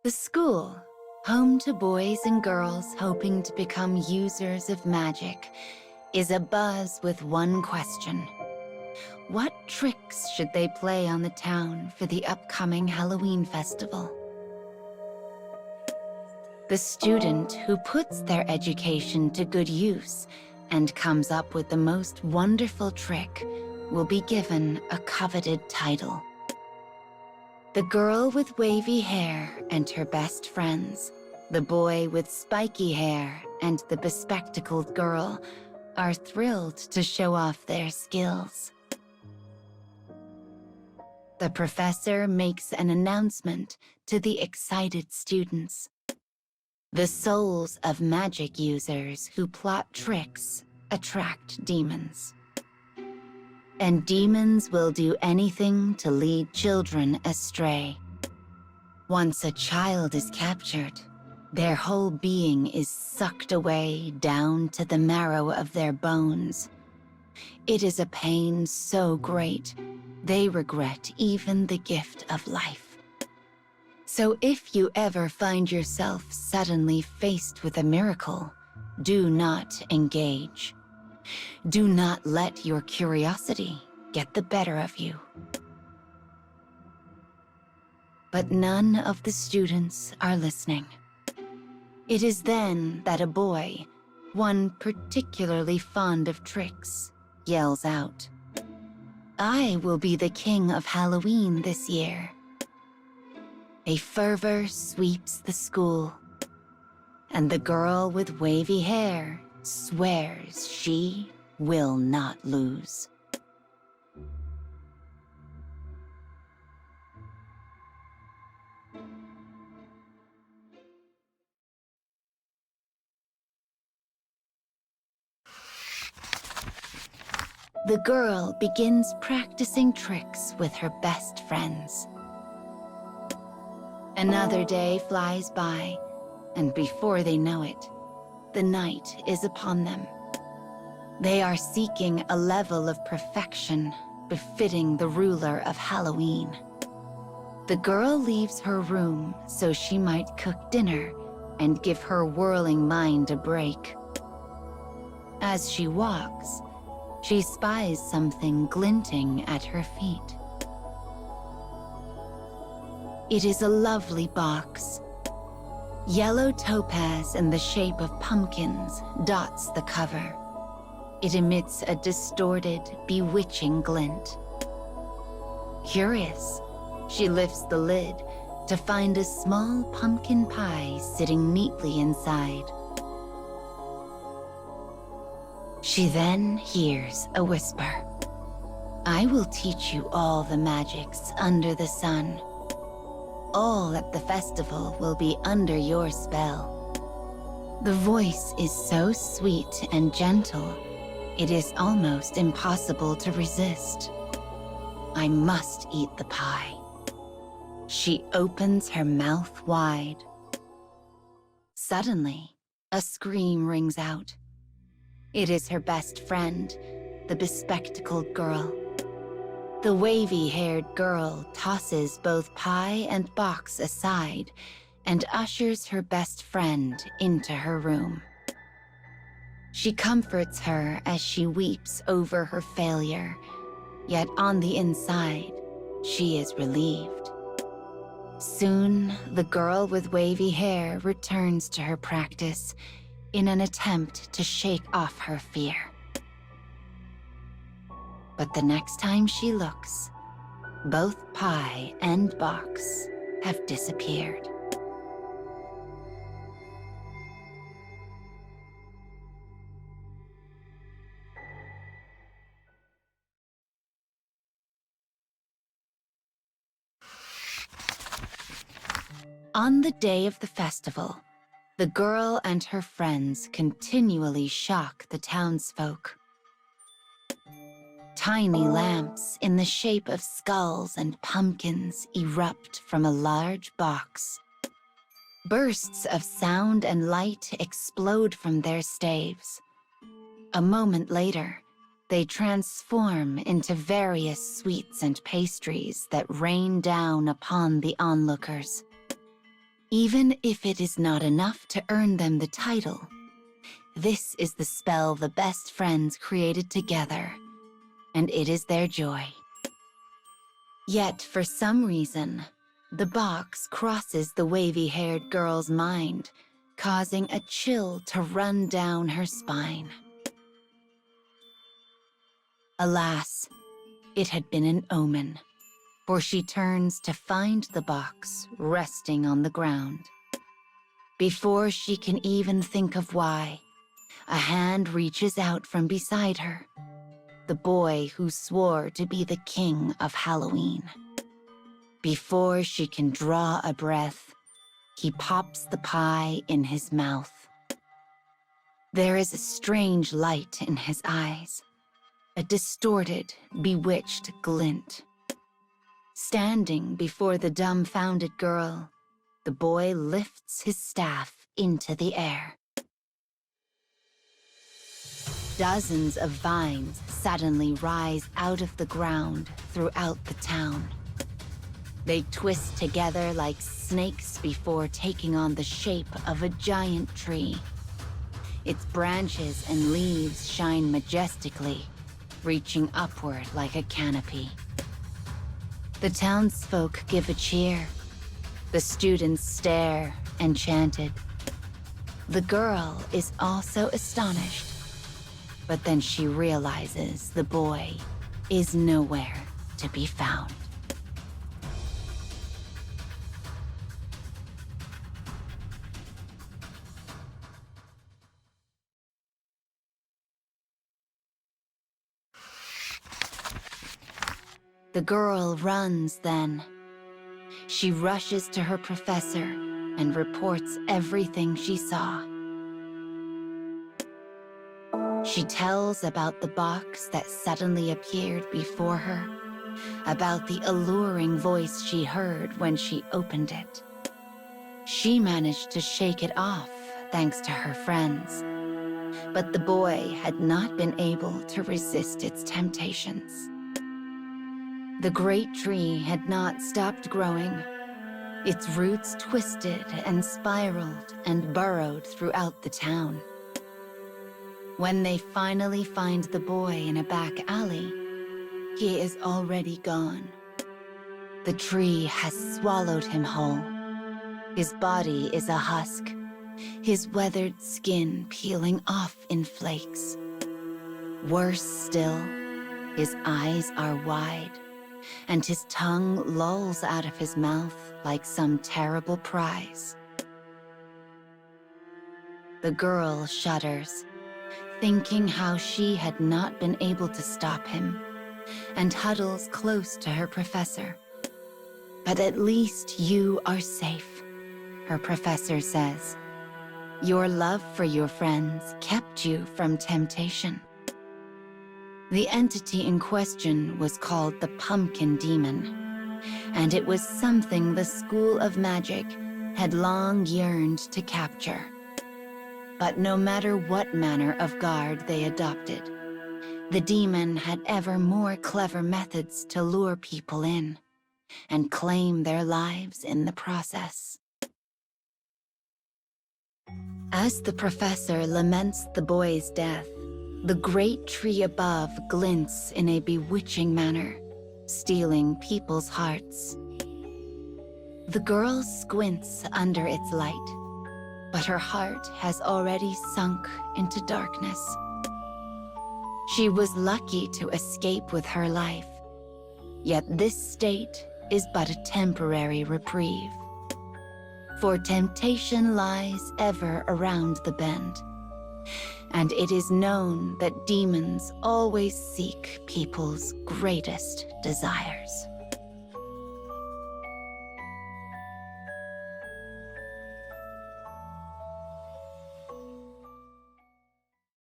The school, home to boys and girls hoping to become users of magic, is abuzz with one question. What tricks should they play on the town for the upcoming Halloween festival? The student who puts their education to good use and comes up with the most wonderful trick will be given a coveted title. The girl with wavy hair and her best friends, the boy with spiky hair and the bespectacled girl are thrilled to show off their skills. The professor makes an announcement to the excited students. The souls of magic users who plot tricks attract demons. And demons will do anything to lead children astray. Once a child is captured, their whole being is sucked away down to the marrow of their bones. It is a pain so great, they regret even the gift of life. So if you ever find yourself suddenly faced with a miracle, do not engage. Do not let your curiosity get the better of you. But none of the students are listening. It is then that a boy, one particularly fond of tricks, yells out, "I will be the king of Halloween this year." A fervor sweeps the school, and the girl with wavy hair swears she will not lose. The girl begins practicing tricks with her best friends. Another day flies by, and before they know it, the night is upon them. They are seeking a level of perfection befitting the ruler of Halloween. The girl leaves her room so she might cook dinner and give her whirling mind a break. As she walks, she spies something glinting at her feet. It is a lovely box. Yellow topaz in the shape of pumpkins dots the cover. It emits a distorted, bewitching glint. Curious, she lifts the lid to find a small pumpkin pie sitting neatly inside. She then hears a whisper. "I will teach you all the magics under the sun. All at the festival will be under your spell." The voice is so sweet and gentle, it is almost impossible to resist. I must eat the pie. She opens her mouth wide. Suddenly, a scream rings out. It is her best friend, the bespectacled girl. The wavy-haired girl tosses both pie and box aside and ushers her best friend into her room. She comforts her as she weeps over her failure, yet on the inside, she is relieved. Soon, the girl with wavy hair returns to her practice in an attempt to shake off her fear. But the next time she looks, both pie and box have disappeared. On the day of the festival, the girl and her friends continually shock the townsfolk. Tiny lamps in the shape of skulls and pumpkins erupt from a large box. Bursts of sound and light explode from their staves. A moment later, they transform into various sweets and pastries that rain down upon the onlookers. Even if it is not enough to earn them the title, this is the spell the best friends created together, and it is their joy. Yet, for some reason, the box crosses the wavy-haired girl's mind, causing a chill to run down her spine. Alas, it had been an omen, for she turns to find the box resting on the ground. Before she can even think of why, a hand reaches out from beside her, the boy who swore to be the king of Halloween. Before she can draw a breath, he pops the pie in his mouth. There is a strange light in his eyes, a distorted, bewitched glint. Standing before the dumbfounded girl, the boy lifts his staff into the air. Dozens of vines suddenly rise out of the ground throughout the town. They twist together like snakes before taking on the shape of a giant tree. Its branches and leaves shine majestically, reaching upward like a canopy. The townsfolk give a cheer. The students stare, enchanted. The girl is also astonished, but then she realizes the boy is nowhere to be found. The girl runs then. She rushes to her professor and reports everything she saw. She tells about the box that suddenly appeared before her, about the alluring voice she heard when she opened it. She managed to shake it off thanks to her friends, but the boy had not been able to resist its temptations. The great tree had not stopped growing. Its roots twisted and spiraled and burrowed throughout the town. When they finally find the boy in a back alley, he is already gone. The tree has swallowed him whole. His body is a husk, his weathered skin peeling off in flakes. Worse still, his eyes are wide, and his tongue lolls out of his mouth like some terrible prize. The girl shudders, thinking how she had not been able to stop him, and huddles close to her professor. "But at least you are safe," her professor says. "Your love for your friends kept you from temptation." The entity in question was called the Pumpkin Demon, and it was something the School of Magic had long yearned to capture. But no matter what manner of guard they adopted, the demon had ever more clever methods to lure people in and claim their lives in the process. As the professor laments the boy's death, the great tree above glints in a bewitching manner, stealing people's hearts. The girl squints under its light, but her heart has already sunk into darkness. She was lucky to escape with her life, yet this state is but a temporary reprieve. For temptation lies ever around the bend, and it is known that demons always seek people's greatest desires.